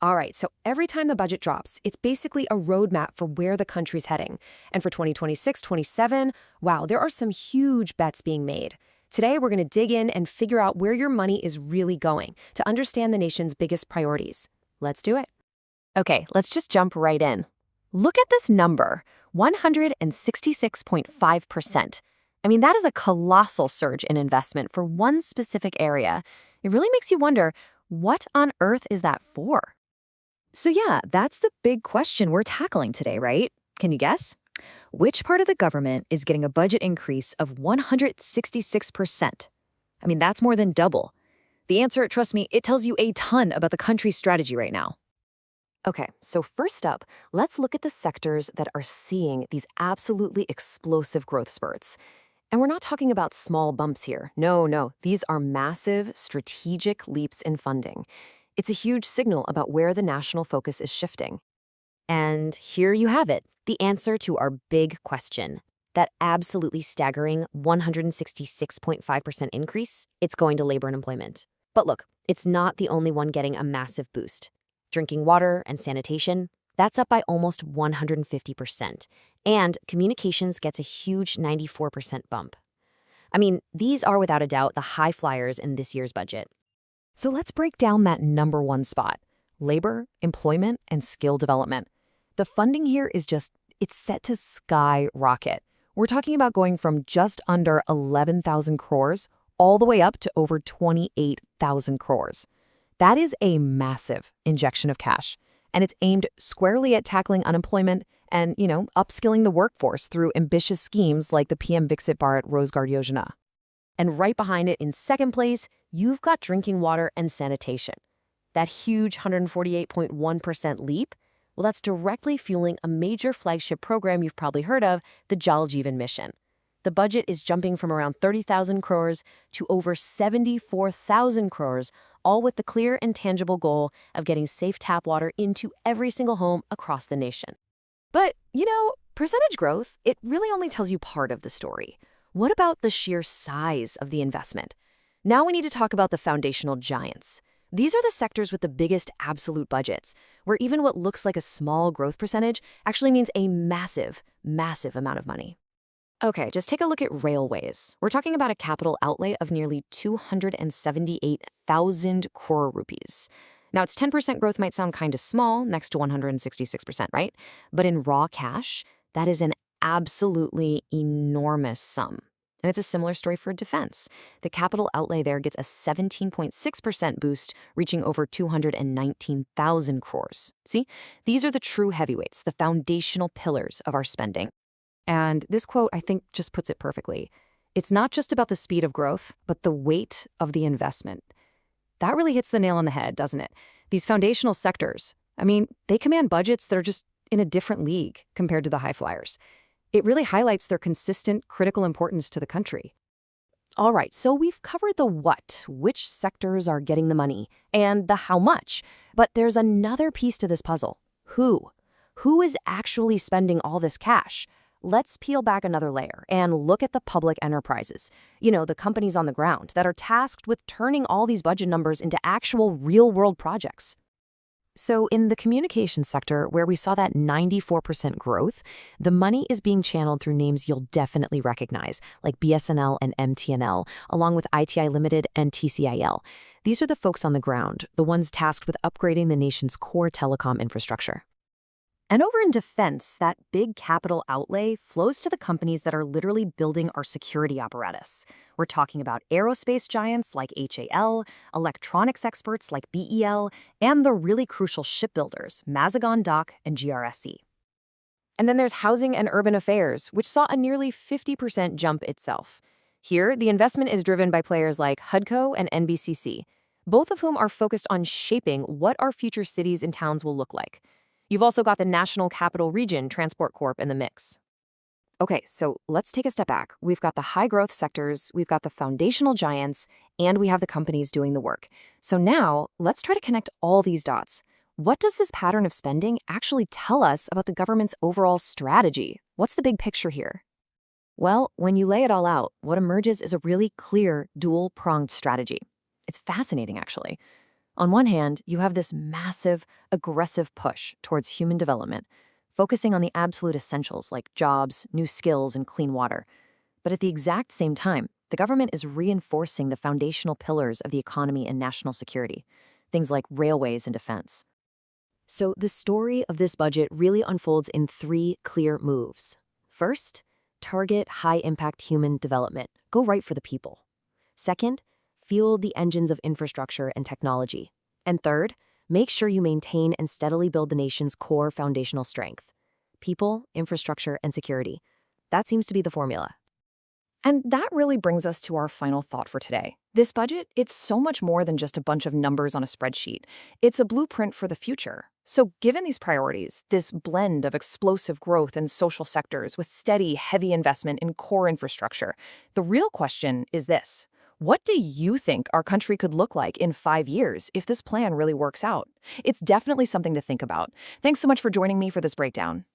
All right, so every time the budget drops, it's basically a roadmap for where the country's heading. And for 2026, 27, wow, there are some huge bets being made. Today, we're going to dig in and figure out where your money is really going to understand the nation's biggest priorities. Let's do it. Okay, let's just jump right in. Look at this number, 166.5%. I mean, that is a colossal surge in investment for one specific area. It really makes you wonder, what on earth is that for? So yeah, that's the big question we're tackling today, right? Can you guess? Which part of the government is getting a budget increase of 166%? I mean, that's more than double. The answer, trust me, it tells you a ton about the country's strategy right now. Okay, so first up, let's look at the sectors that are seeing these absolutely explosive growth spurts. And we're not talking about small bumps here. No, these are massive, strategic leaps in funding. It's a huge signal about where the national focus is shifting. And here you have it, the answer to our big question. That absolutely staggering 166.5% increase, it's going to labor and employment. But look, it's not the only one getting a massive boost. Drinking water and sanitation, that's up by almost 150%. And communications gets a huge 94% bump. I mean, these are without a doubt the high flyers in this year's budget. So let's break down that number one spot: labor, employment, and skill development. The funding here is it's set to skyrocket. We're talking about going from just under 11,000 crores all the way up to over 28,000 crores. That is a massive injection of cash, and it's aimed squarely at tackling unemployment and, upskilling the workforce through ambitious schemes like the PM Viksit Bharat Rozgar Yojana. And right behind it, in second place, you've got drinking water and sanitation. That huge 148.1% leap, well, that's directly fueling a major flagship program you've probably heard of, the Jal Jeevan Mission. The budget is jumping from around 30,000 crores to over 74,000 crores, all with the clear and tangible goal of getting safe tap water into every single home across the nation. But, percentage growth, it really only tells you part of the story. What about the sheer size of the investment? Now we need to talk about the foundational giants. These are the sectors with the biggest absolute budgets, where even what looks like a small growth percentage actually means a massive, massive amount of money. Okay, just take a look at railways. We're talking about a capital outlay of nearly 278,000 crore rupees. Now, its 10% growth might sound kind of small next to 166%, right? But in raw cash, that is an absolutely enormous sum. And it's a similar story for defense. The capital outlay there gets a 17.6% boost, reaching over 219,000 crores. See, these are the true heavyweights, the foundational pillars of our spending. And this quote, I think, just puts it perfectly. It's not just about the speed of growth, but the weight of the investment. That really hits the nail on the head, doesn't it? These foundational sectors, I mean, they command budgets that are just in a different league compared to the high flyers. It really highlights their consistent, critical importance to the country. All right, so we've covered the what, which sectors are getting the money, and the how much. But there's another piece to this puzzle. Who? Who is actually spending all this cash? Let's peel back another layer and look at the public enterprises. The companies on the ground that are tasked with turning all these budget numbers into actual real-world projects. So in the communications sector, where we saw that 94% growth, the money is being channeled through names you'll definitely recognize, like BSNL and MTNL, along with ITI Limited and TCIL. These are the folks on the ground, the ones tasked with upgrading the nation's core telecom infrastructure. And over in defense, that big capital outlay flows to the companies that are literally building our security apparatus. We're talking about aerospace giants like HAL, electronics experts like BEL, and the really crucial shipbuilders, Mazagon Dock and GRSC. And then there's housing and urban affairs, which saw a nearly 50% jump itself. Here, the investment is driven by players like HUDCO and NBCC, both of whom are focused on shaping what our future cities and towns will look like. You've also got the National Capital Region Transport Corp in the mix. Okay, so let's take a step back. We've got the high-growth sectors, we've got the foundational giants, and we have the companies doing the work. So now, let's try to connect all these dots. What does this pattern of spending actually tell us about the government's overall strategy? What's the big picture here? Well, when you lay it all out, what emerges is a really clear, dual-pronged strategy. It's fascinating, actually. On one hand, you have this massive, aggressive push towards human development, focusing on the absolute essentials like jobs, new skills, and clean water. But at the exact same time, the government is reinforcing the foundational pillars of the economy and national security, things like railways and defense. So the story of this budget really unfolds in three clear moves. First, target high-impact human development. Go right for the people. Second, fuel the engines of infrastructure and technology. And third, make sure you maintain and steadily build the nation's core foundational strength. People, infrastructure, and security. That seems to be the formula. And that really brings us to our final thought for today. This budget, it's so much more than just a bunch of numbers on a spreadsheet. It's a blueprint for the future. So given these priorities, this blend of explosive growth in social sectors with steady, heavy investment in core infrastructure, the real question is this. What do you think our country could look like in 5 years if this plan really works out? It's definitely something to think about. Thanks so much for joining me for this breakdown.